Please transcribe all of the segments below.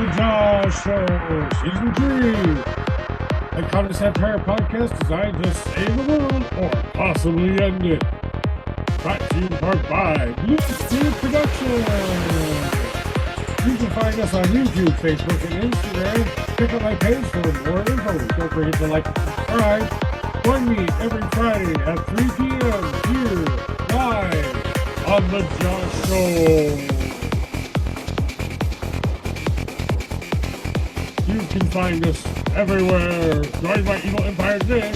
The Josh Show, Season 3. I call this entire podcast designed to save the world or possibly end it. Brought to you in part by Blue Speed Productions. You can find us on YouTube, Facebook, and Instagram. Check out my page for more info. Don't forget to like and subscribe. Join me every Friday at 3 p.m. here, live on The Josh Show. You can find us everywhere. Join my evil empire today.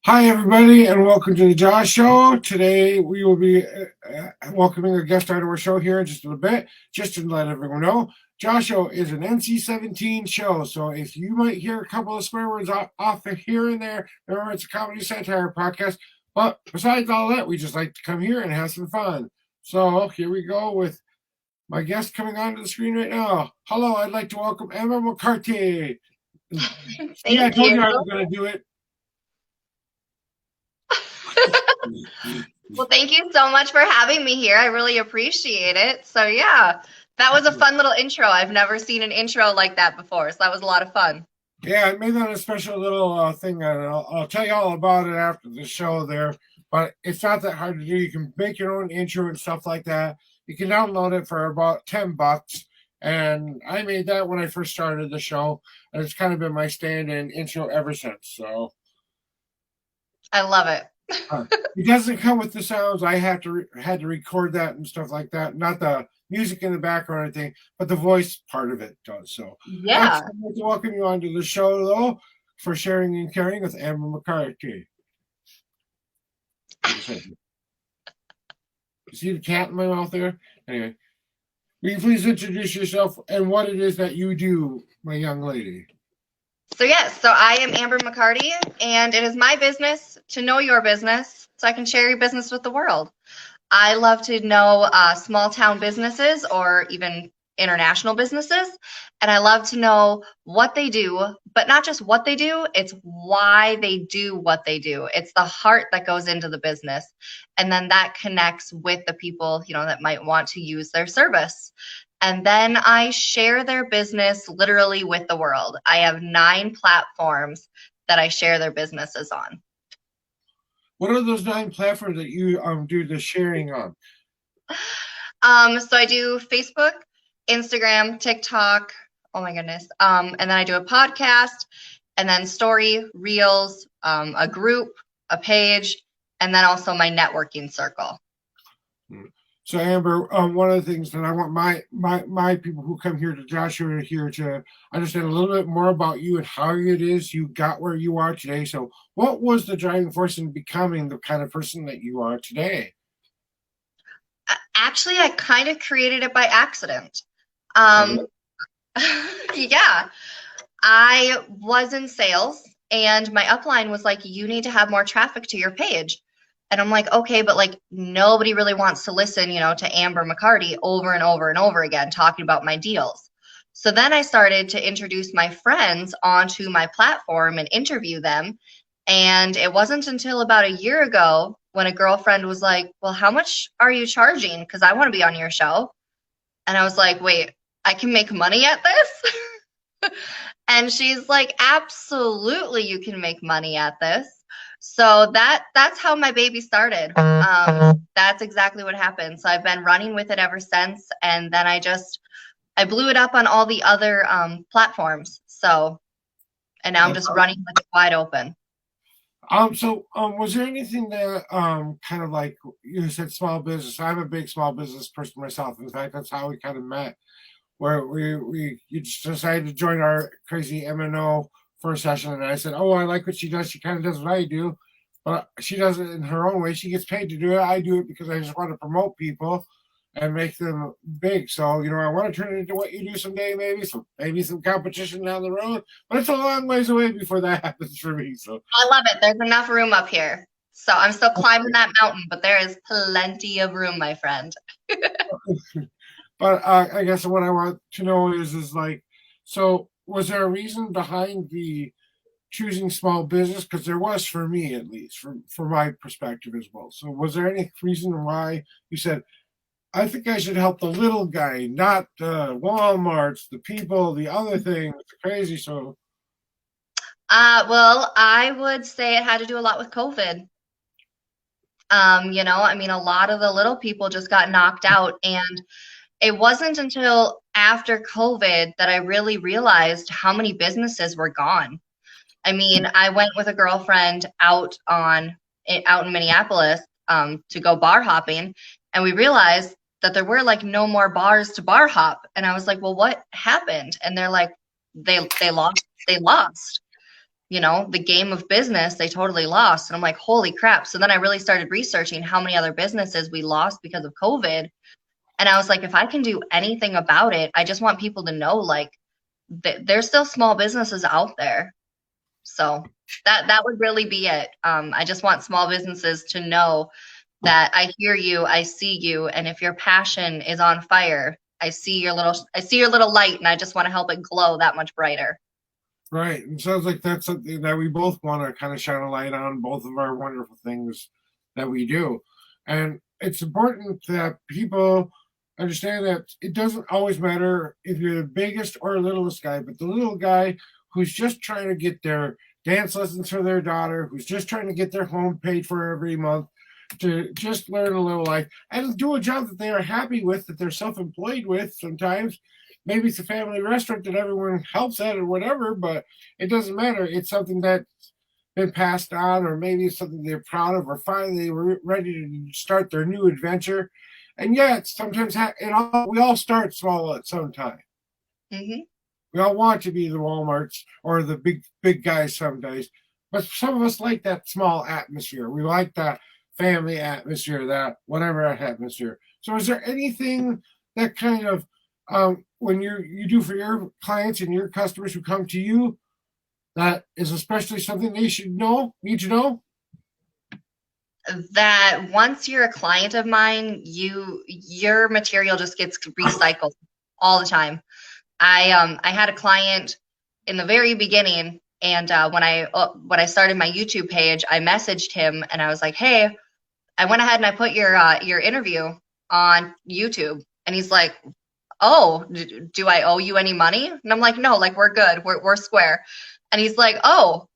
Hi, everybody, and welcome to the Josh Show. Today, we will be welcoming a guest onto our show here in just a little bit. Just to let everyone know, Josh Show is an NC-17 show, so if you might hear a couple of swear words off here and there, remember it's a comedy satire podcast. But besides all that, we just like to come here and have some fun. So here we go with my guest coming onto the screen right now. Hello, I'd like to welcome Amber McCarty. I told you I was going to do it. Well, thank you so much for having me here. I really appreciate it. So yeah, that was a fun little intro. I've never seen an intro like that before, so that was a lot of fun. Yeah, I made that a special little thing, and I'll tell you all about it after the show there. But it's not that hard to do. You can make your own intro and stuff like that. You can download it for about $10. And I made that when I first started the show. And it's kind of been my stand-in intro ever since. So I love it. It doesn't come with the sounds. I had to record that and stuff like that. Not the music in the background or anything, but the voice part of it does. So yeah. I'd like to welcome you onto the show, though, for Sharing and Caring with Amber McCarty. You see the cat in my mouth there? Anyway, will you please introduce yourself and what it is that you do, my young lady? So yes, so I am Amber McCarty, and it is my business to know your business so I can share your business with the world. I love to know small town businesses or even international businesses, and I love to know what they do, but not just what they do, it's why they do what they do. It's the heart that goes into the business, and then that connects with the people, that might want to use their service. And then I share their business literally with the world. I have 9 platforms that I share their businesses on. What are those 9 platforms that you do the sharing on? So I do Facebook, Instagram, TikTok, oh my goodness. And then I do a podcast, and then story, reels, a group, a page, and then also my networking circle. So Amber, one of the things that I want my people who come here to Joshua here to understand a little bit more about you and how it is you got where you are today. So what was the driving force in becoming the kind of person that you are today? Actually, I kind of created it by accident. Yeah, I was in sales and my upline was like, you need to have more traffic to your page. And I'm like, okay, but like nobody really wants to listen, to Amber McCarty over and over and over again, talking about my deals. So then I started to introduce my friends onto my platform and interview them. And it wasn't until about a year ago when a girlfriend was like, well, how much are you charging? Because I want to be on your show. And I was like, wait, I can make money at this? And she's like, absolutely, you can make money at this. So that's how my baby started. That's exactly what happened. So I've been running with it ever since. And then I blew it up on all the other platforms. So, and now I'm just running with it wide open. So was there anything that kind of like you said, small business? I'm a big small business person myself. In fact, that's how we kind of met, where you just decided to join our crazy MNO for a session, and I said, oh, I like what she does. She kind of does what I do, but she does it in her own way. She gets paid to do it. I do it because I just want to promote people and make them big. So, I want to turn it into what you do someday, maybe some competition down the road, but it's a long ways away before that happens for me. So I love it. There's enough room up here. So I'm still climbing that mountain, but there is plenty of room, my friend. But I guess what I want to know is like, so was there a reason behind the choosing small business? Because there was for me, at least, from my perspective as well. So was there any reason why you said, I think I should help the little guy, not the Walmarts, the people, the other things, the crazy. So Well, I would say it had to do a lot with COVID. I mean, a lot of the little people just got knocked out, and it wasn't until after COVID that I really realized how many businesses were gone. I mean, I went with a girlfriend out in Minneapolis to go bar hopping, and we realized that there were like no more bars to bar hop. And I was like, "Well, what happened?" And they're like, "They lost. The game of business, they totally lost." And I'm like, "Holy crap." So then I really started researching how many other businesses we lost because of COVID. And I was like, if I can do anything about it, I just want people to know, like, there's still small businesses out there. So that would really be it. I just want small businesses to know that I hear you, I see you, and if your passion is on fire, I see your little light, and I just want to help it glow that much brighter. right, it sounds like that's something that we both want to kind of shine a light on, both of our wonderful things that we do. And it's important that people understand that it doesn't always matter if you're the biggest or littlest guy, but the little guy who's just trying to get their dance lessons for their daughter, who's just trying to get their home paid for every month, to just learn a little life and do a job that they are happy with, that they're self-employed with sometimes. Maybe it's a family restaurant that everyone helps at or whatever, but it doesn't matter. It's something that's been passed on, or maybe it's something they're proud of, or finally were ready to start their new adventure. And yet, sometimes we all start small at some time. Hmm. We all want to be the Walmarts or the big guys some days, but some of us like that small atmosphere. We like that family atmosphere, that whatever atmosphere. So, is there anything that kind of when you do for your clients and your customers who come to you, that is especially something they need to know? That once you're a client of mine, your material just gets recycled all the time. I had a client in the very beginning, and when I started my YouTube page, I messaged him and I was like, "Hey, I went ahead and I put your interview on YouTube." And he's like, "Oh, do I owe you any money?" And I'm like, "No, like, we're good, we're square." And he's like, "Oh,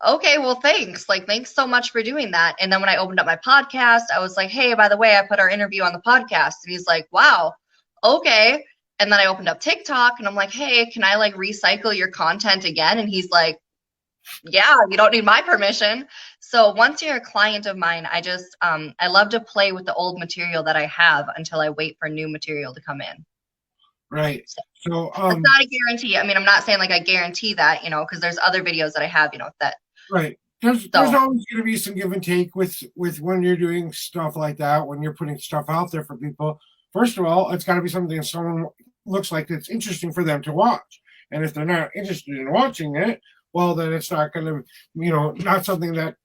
okay, well, thanks. Like, thanks so much for doing that." And then when I opened up my podcast, I was like, "Hey, by the way, I put our interview on the podcast." And he's like, "Wow, okay." And then I opened up TikTok and I'm like, "Hey, can I like recycle your content again?" And he's like, "Yeah, you don't need my permission." So once you're a client of mine, I love to play with the old material that I have until I wait for new material to come in. Right. So So, it's not a guarantee. I mean, I'm not saying like I guarantee that, because there's other videos that I have, that. right. There's So always going to be some give and take with when you're doing stuff like that, when you're putting stuff out there for people. First of all, it's got to be something that someone looks like it's interesting for them to watch. And if they're not interested in watching it, well, then it's not going to, not something that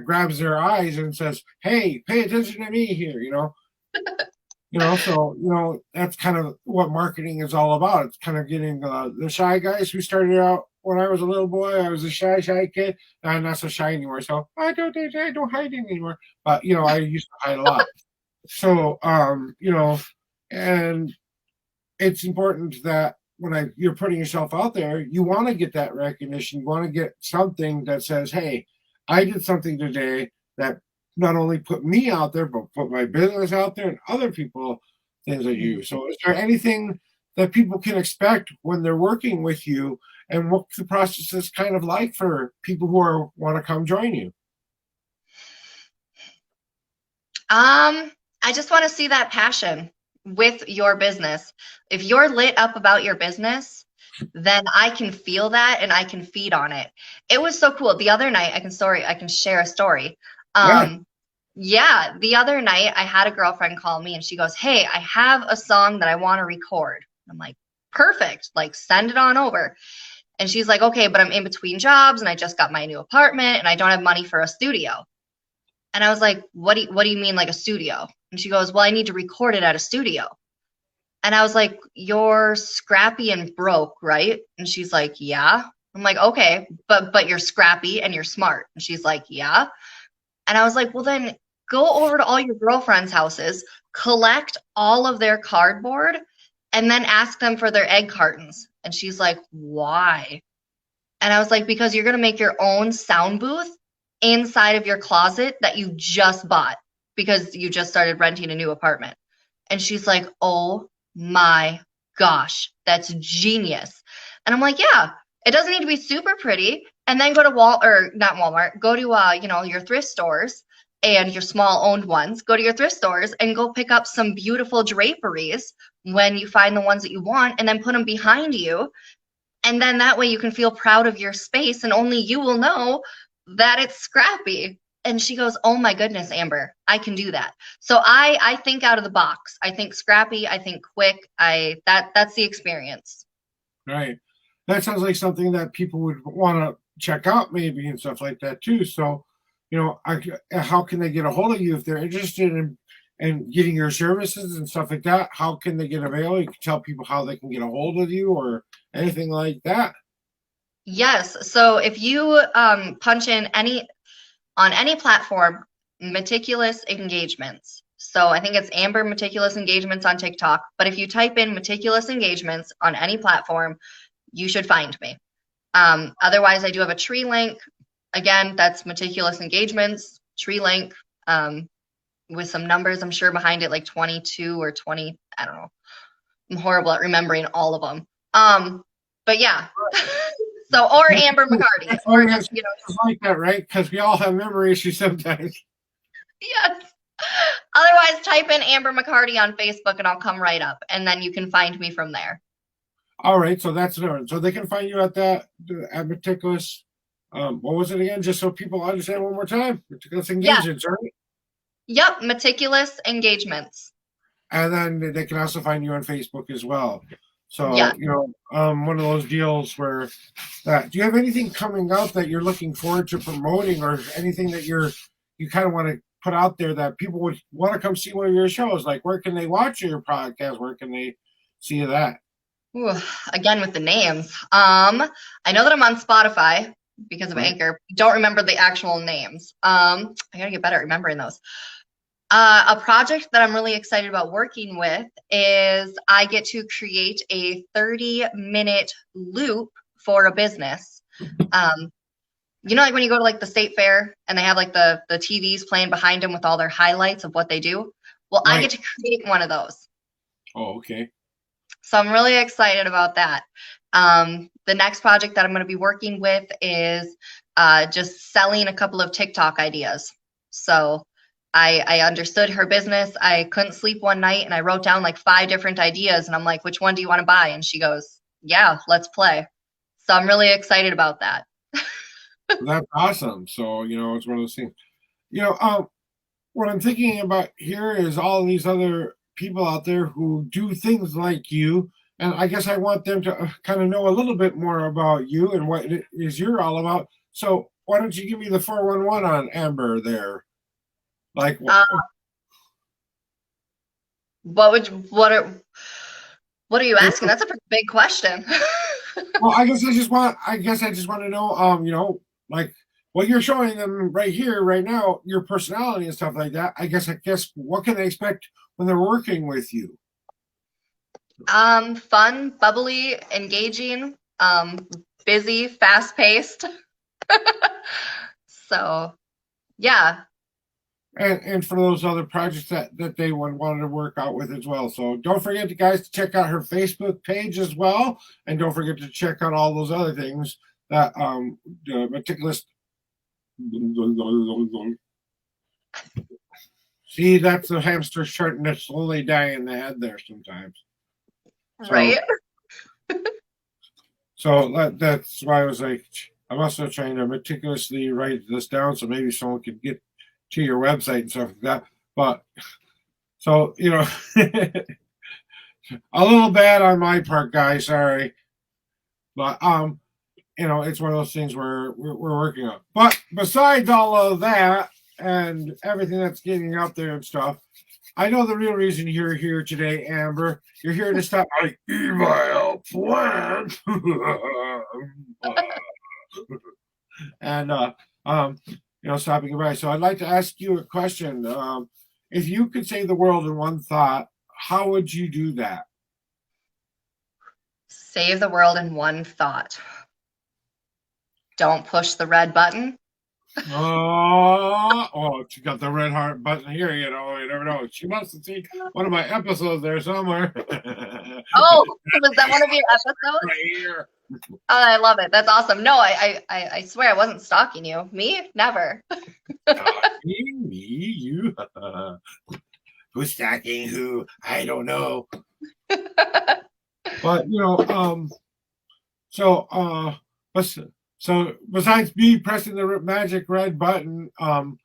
grabs their eyes and says, "Hey, pay attention to me here." So that's kind of what marketing is all about. It's kind of getting the shy guys who started out when I was a little boy. I was a shy kid. I'm not so shy anymore, so I don't hide anymore. But I used to hide a lot. So and it's important that when you're putting yourself out there, you want to get that recognition. You want to get something that says, "Hey, I did something today that not only put me out there, but put my business out there and other people things that you." So, is there anything that people can expect when they're working with you, and what the process is kind of like for people who want to come join you? I just want to see that passion with your business. If you're lit up about your business, then I can feel that and I can feed on it. It was so cool. The other night, I can share a story. Yeah, Yeah, the other night I had a girlfriend call me and she goes, "Hey, I have a song that I want to record." I'm like, "Perfect. Like, send it on over." And she's like, "Okay, but I'm in between jobs and I just got my new apartment and I don't have money for a studio." And I was like, "What do you mean, like a studio?" And she goes, "Well, I need to record it at a studio." And I was like, "You're scrappy and broke, right?" And she's like, "Yeah." I'm like, okay, but you're scrappy and you're smart. And she's like, yeah. And I was like, well, then go over to all your girlfriends' houses, collect all of their cardboard, and then ask them for their egg cartons. And she's like, why? And I was like, because you're going to make your own sound booth inside of your closet that you just bought because you just started renting a new apartment. And she's like, oh my gosh, that's genius. And I'm like, yeah, it doesn't need to be super pretty. And then go to not Walmart, go to, your thrift stores and your small owned ones, go to your thrift stores and go pick up some beautiful draperies when you find the ones that you want and then put them behind you. And then that way you can feel proud of your space and only you will know that it's scrappy. And she goes, oh my goodness, Amber, I can do that. So I think out of the box. I think scrappy. I think quick. That's the experience. Right. That sounds like something that people would want to check out maybe and stuff like that too. So, how can they get a hold of you if they're interested in getting your services and stuff like that? How can they get available? You can tell people how they can get a hold of you or anything like that. Yes. So if you punch in on any platform, Meticulous Engagements. So I think it's Amber Meticulous Engagements on TikTok. But if you type in Meticulous Engagements on any platform, you should find me. Otherwise, I do have a tree link. Again, that's Meticulous Engagements, tree link, with some numbers, I'm sure, behind it, like 22 or 20. I don't know. I'm horrible at remembering all of them. But yeah. So, or Amber McCarty, or just, like that, right? Because we all have memory issues sometimes. Yes. Otherwise, type in Amber McCarty on Facebook and I'll come right up. And then you can find me from there. All right. So that's it. So they can find you at Meticulous. What was it again? Just so people understand one more time. Meticulous Engagements, right? Yep. Meticulous Engagements. And then they can also find you on Facebook as well. So, yeah. One of those deals where do you have anything coming up that you're looking forward to promoting or anything that you kind of want to put out there that people would want to come see one of your shows? Like, where can they watch your podcast? Where can they see that? Ooh, again, with the names. I know that I'm on Spotify because of Anchor. Don't remember the actual names. I gotta get better at remembering those. A project that I'm really excited about working with is I get to create a 30-minute loop for a business. Like when you go to like the state fair and they have like the TVs playing behind them with all their highlights of what they do. Well, I get to create one of those. Oh, okay. So I'm really excited about that. The next project that I'm going to be working with is just selling a couple of TikTok ideas. So I understood her business. I couldn't sleep one night and I wrote down like 5 different ideas and I'm like, which one do you want to buy? And she goes, yeah, let's play. So I'm really excited about that. That's awesome. So, it's one of those things, what I'm thinking about here is all these other people out there who do things like you. And I guess I want them to kind of know a little bit more about you and what it is you're all about. So why don't you give me the 411 on Amber there? Like, what are you asking? That's a pretty big question. Well, I guess I just want to know, like what you're showing them right here, right now, your personality and stuff like that. I guess what can they expect when they're working with you? Fun, bubbly, engaging, busy, fast-paced. So, yeah. And for those other projects that they wanted to work out with as well. So don't forget, guys, to check out her Facebook page as well. And don't forget to check out all those other things that Meticulous. See, that's the hamster starting to slowly die in the head there sometimes. Right. So that's why I was like, I'm also trying to meticulously write this down so maybe someone could get to your website and stuff like that. But so, a little bad on my part, guys. Sorry. But, it's one of those things where we're working on. But besides all of that and everything that's getting up there and stuff, I know the real reason you're here today, Amber. You're here to stop my evil plan. And stopping by. So I'd like to ask you a question. If you could save the world in one thought, how would you do that? Save the world in one thought. Don't push the red button. She got the red heart button here. You never know. She must have seen one of my episodes there somewhere. Oh, was that one of your episodes? Right here. Oh, I love it. That's awesome. No, I swear I wasn't stalking you. Me? Never. Me, you. Who's stalking who? I don't know. But so besides me pressing the magic red button and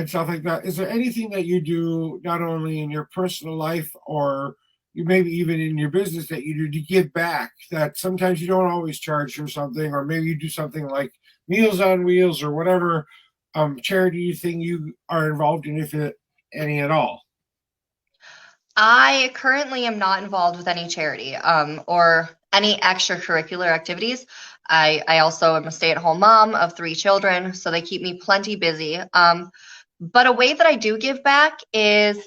stuff like that, is there anything that you do not only in your personal life or you maybe even in your business that you do to give back that sometimes you don't always charge for something, or maybe you do something like Meals on Wheels or whatever charity thing you are involved in, if any at all? I currently am not involved with any charity or any extracurricular activities. I also am a stay-at-home mom of 3 children, so they keep me plenty busy. But a way that I do give back is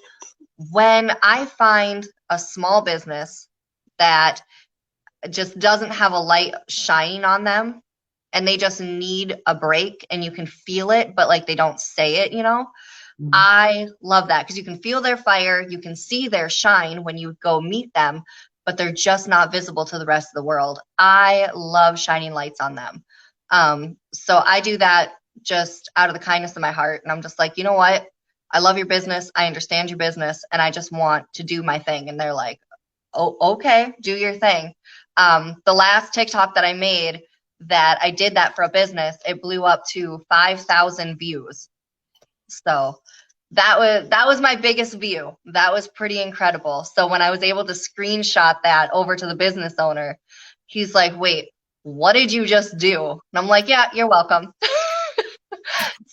when I find a small business that just doesn't have a light shining on them and they just need a break and you can feel it, but like they don't say it, Mhm. I love that because you can feel their fire, you can see their shine when you go meet them, but they're just not visible to the rest of the world. I love shining lights on them. So I do that just out of the kindness of my heart. And I'm just like, you know what? I love your business. I understand your business. And I just want to do my thing. And they're like, oh, okay, do your thing. The last TikTok that I made that I did that for a business, it blew up to 5,000 views. So that was my biggest view. That was pretty incredible. So when I was able to screenshot that over to the business owner, he's like, wait, what did you just do? And I'm like, yeah, you're welcome.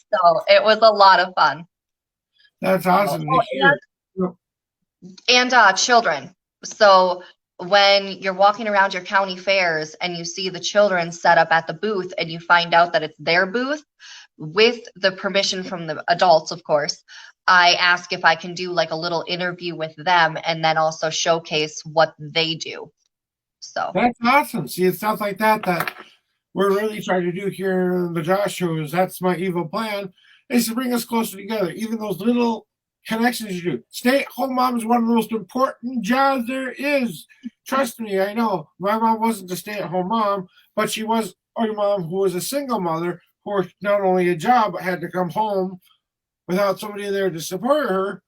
So it was a lot of fun. That's awesome to hear. And children. So when you're walking around your county fairs and you see the children set up at the booth and you find out that it's their booth, with the permission from the adults, of course, I ask if I can do like a little interview with them and then also showcase what they do. So That's awesome. See, it's stuff like that we're really trying to do here in the Josh shows. That's my evil plan, is to bring us closer together. Even those little connections you do. Stay-at-home mom is one of the most important jobs there is. Trust me, I know. My mom wasn't a stay-at-home mom, but she was a mom who was a single mother who worked not only a job but had to come home without somebody there to support her.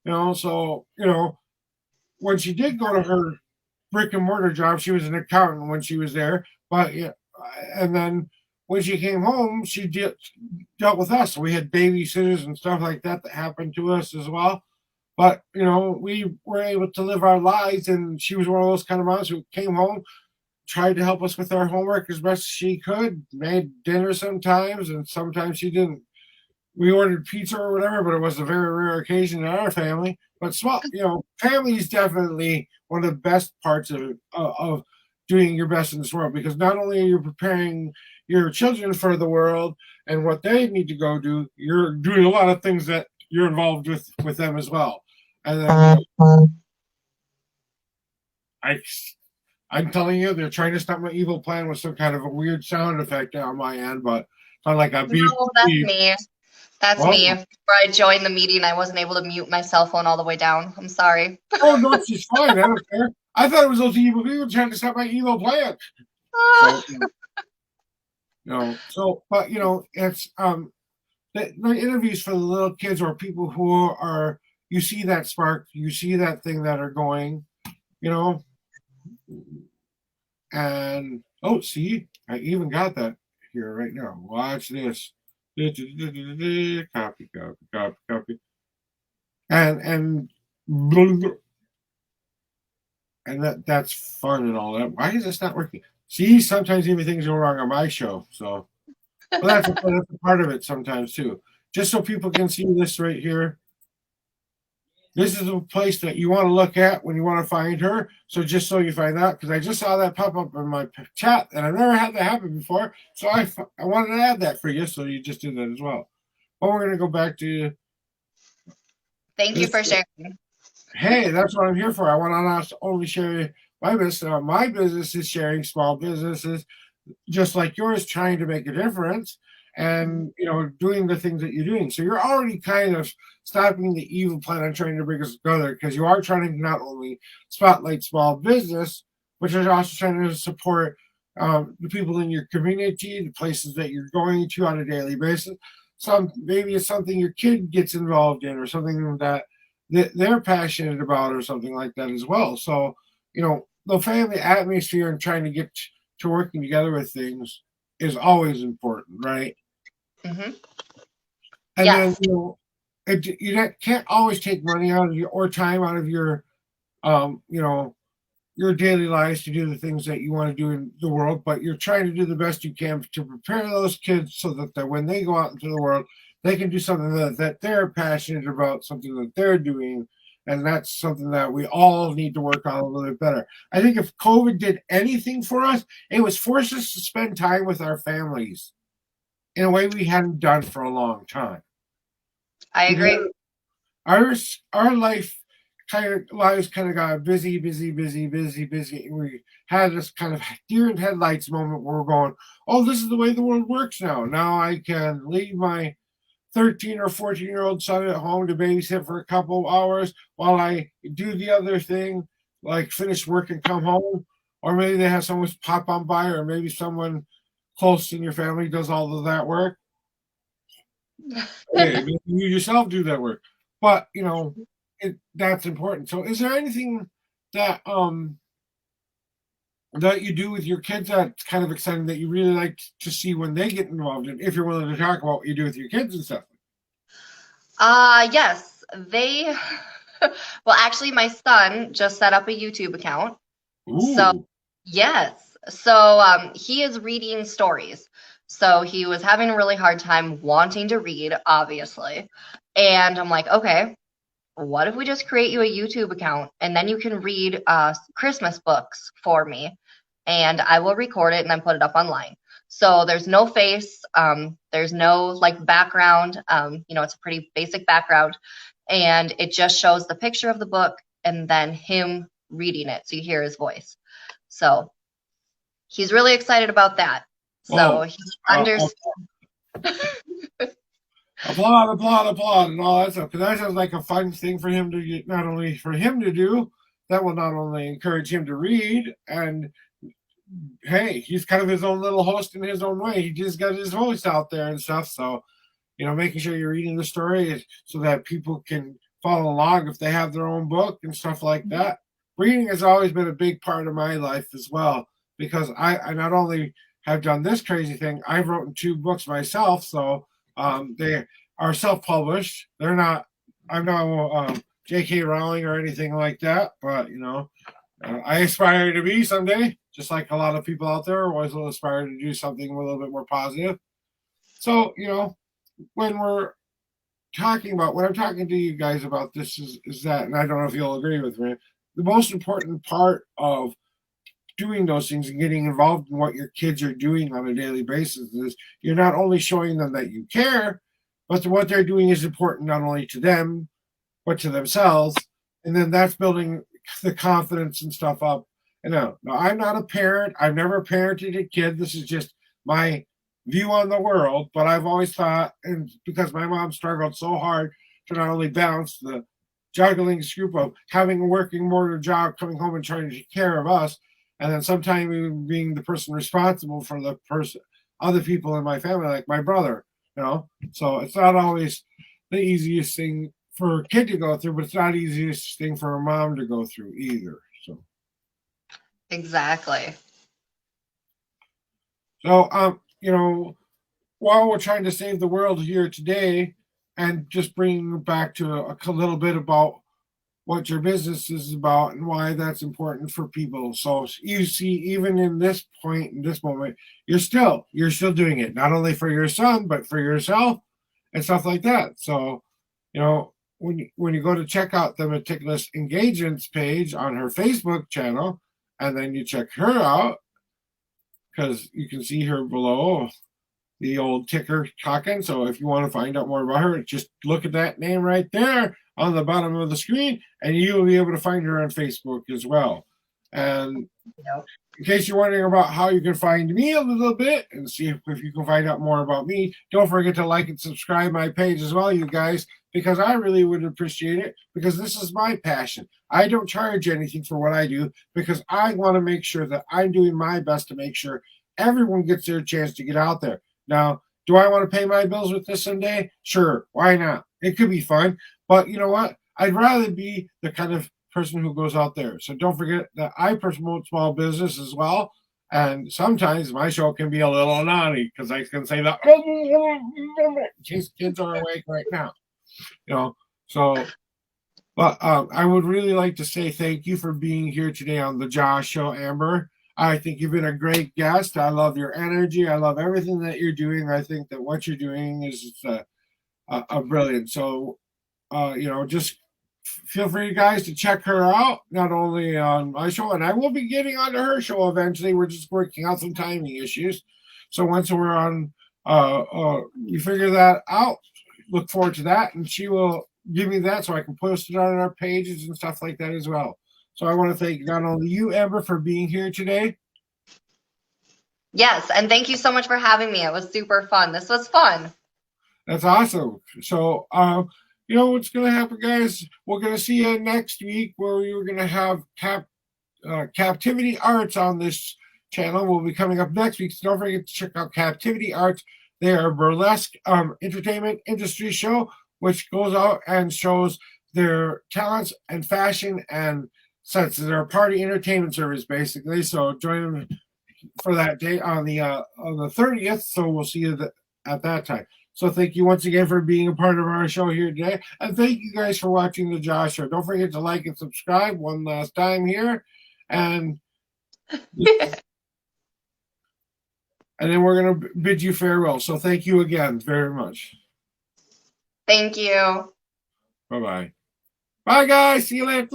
So when she did go to her brick and mortar job, she was an accountant when she was there. But and then when she came home, she dealt with us. So we had babysitters and stuff like that happened to us as well. But we were able to live our lives, and she was one of those kind of moms who came home, tried to help us with our homework as best as she could, made dinner sometimes, and sometimes she didn't. We ordered pizza or whatever, but it was a very rare occasion in our family. But family is definitely one of the best parts of doing your best in this world, because not only are you preparing your children for the world and what they need to go do, you're doing a lot of things that you're involved with them as well. And then I'm telling you, they're trying to stop my evil plan with some kind of a weird sound effect on my end, but kind of like a beep. No, that's me. That's me. Before I joined the meeting, I wasn't able to mute my cell phone all the way down. I'm sorry. Oh no, she's fine. I don't care. I thought it was those evil people trying to stop my evil plan. But it's the interviews for the little kids or people who are, you see that spark, you see that thing that are going, and see, I even got that here right now. Watch this. Copy, and that's fun and all that. Why is this not working? See, sometimes even things go wrong on my show. So that's a part of it sometimes too. Just so people can see this right here. this is the place that you want to look at when you want to find her. So just so you find out, because I just saw that pop up in my chat, and I've never had that happen before. So I wanted to add that for you, so you just did that as well. But we're gonna go back to Thank you this. for sharing. Hey, that's what I'm here for. I want to not only share my business. My business is sharing small businesses just like yours, trying to make a difference and doing the things that you're doing. So you're already kind of stopping the evil plan on trying to bring us together, because you are trying to not only spotlight small business, but you're also trying to support the people in your community, the places that you're going to on a daily basis. Maybe it's something your kid gets involved in, or something that they're passionate about, or something like that as well. So the family atmosphere and trying to get to working together with things is always important, right? Mm-hmm. And Yes. then you can't always take money out of your or time out of your um you know your daily lives to do the things that you want to do in the world, but you're trying to do the best you can to prepare those kids so that when they go out into the world, they can do something that they're passionate about, something that they're doing. And that's something that we all need to work on a little bit better. I think if COVID did anything for us, it was force us to spend time with our families in a way we hadn't done for a long time. I agree. Our lives kind of got busy. We had this kind of deer in headlights moment where we're going, oh, this is the way the world works now. Now I can leave my 13 or 14-year-old son at home to babysit for a couple of hours while I do the other thing, like finish work and come home. Or maybe they have someone pop on by, or maybe someone close in your family does all of that work. Hey, you yourself do that work. But that's important. So is there anything that that you do with your kids that's kind of exciting, that you really like to see when they get involved in, if you're willing to talk about what you do with your kids and stuff? Yes, they well, actually my son just set up a YouTube account. So Ooh. yes. So he is reading stories. So he was having a really hard time wanting to read, obviously. And I'm like, okay, what if we just create you a YouTube account, and then you can read Christmas books for me, and I will record it and then put it up online. So there's no face, there's no like background. It's a pretty basic background, and it just shows the picture of the book and then him reading it, so you hear his voice. So he's really excited about that. So Oh, he understands. applaud, and all that stuff. Because that sounds like a fun thing for him to get, not only for him to do, that will not only encourage him to read, and hey, he's kind of his own little host in his own way. He just got his voice out there and stuff. So, making sure you're reading the story so that people can follow along if they have their own book and stuff like that. Reading has always been a big part of my life as well, because I not only have done this crazy thing, I've written 2 books myself. So they are self-published. They're not. I'm not J.K. Rowling or anything like that, but I aspire to be someday, just like a lot of people out there always will aspire to do something a little bit more positive. So when I'm talking to you guys about this is that, and I don't know if you'll agree with me, the most important part of doing those things and getting involved in what your kids are doing on a daily basis is you're not only showing them that you care, but what they're doing is important not only to them, but to themselves. And then that's building the confidence and stuff up. And now I'm not a parent. I've never parented a kid. This is just my view on the world. But I've always thought, and because my mom struggled so hard to not only balance the juggling scoop of having a working mortar job, coming home and trying to take care of us, and then sometimes even being the person responsible for other people in my family, like my brother. So it's not always the easiest thing for a kid to go through, but it's not the easiest thing for a mom to go through either. Exactly. So while we're trying to save the world here today, and just bring back to a little bit about what your business is about and why that's important for people. So you see, even in this point, in this moment, you're still doing it, not only for your son, but for yourself and stuff like that. So, when you go to check out the Meticulous Engagements page on her Facebook channel, and then you check her out, because you can see her below the old ticker talking. So if you want to find out more about her, just look at that name right there on the bottom of the screen, and you will be able to find her on Facebook as well. And in case you're wondering about how you can find me a little bit and see if you can find out more about me, don't forget to like and subscribe my page as well, you guys, because I really would appreciate it, because this is my passion. I don't charge anything for what I do, because I want to make sure that I'm doing my best to make sure everyone gets their chance to get out there. Now, do I want to pay my bills with this someday? Sure, why not? It could be fun, but you know what? I'd rather be the kind of person who goes out there. So don't forget that I promote small business as well. And sometimes my show can be a little naughty, because I can say that in case kids are awake right now. So but I would really like to say thank you for being here today on the Josh Show, Amber. I think you've been a great guest. I love your energy. I love everything that you're doing. I think that what you're doing is a brilliant. So, just feel free, guys, to check her out, not only on my show, and I will be getting onto her show eventually. We're just working out some timing issues. So once we're on, we figure that out. Look forward to that, and she will give me that so I can post it on our pages and stuff like that as well. So I want to thank not only you, Amber, for being here today. Yes, and thank you so much for having me. It was super fun. This was fun. That's awesome. So, what's going to happen, guys? We're going to see you next week, where we're going to have Captivity Arts on this channel. Will be coming up next week. So don't forget to check out Captivity Arts. They are a burlesque entertainment industry show, which goes out and shows their talents and fashion and such. They're a party entertainment service, basically. So join them for that day on the 30th. So we'll see you at that time. So thank you once again for being a part of our show here today. And thank you guys for watching the Josh Show. Don't forget to like and subscribe one last time here. And and then we're going to bid you farewell. So thank you again very much. Thank you. Bye-bye. Bye, guys. See you later.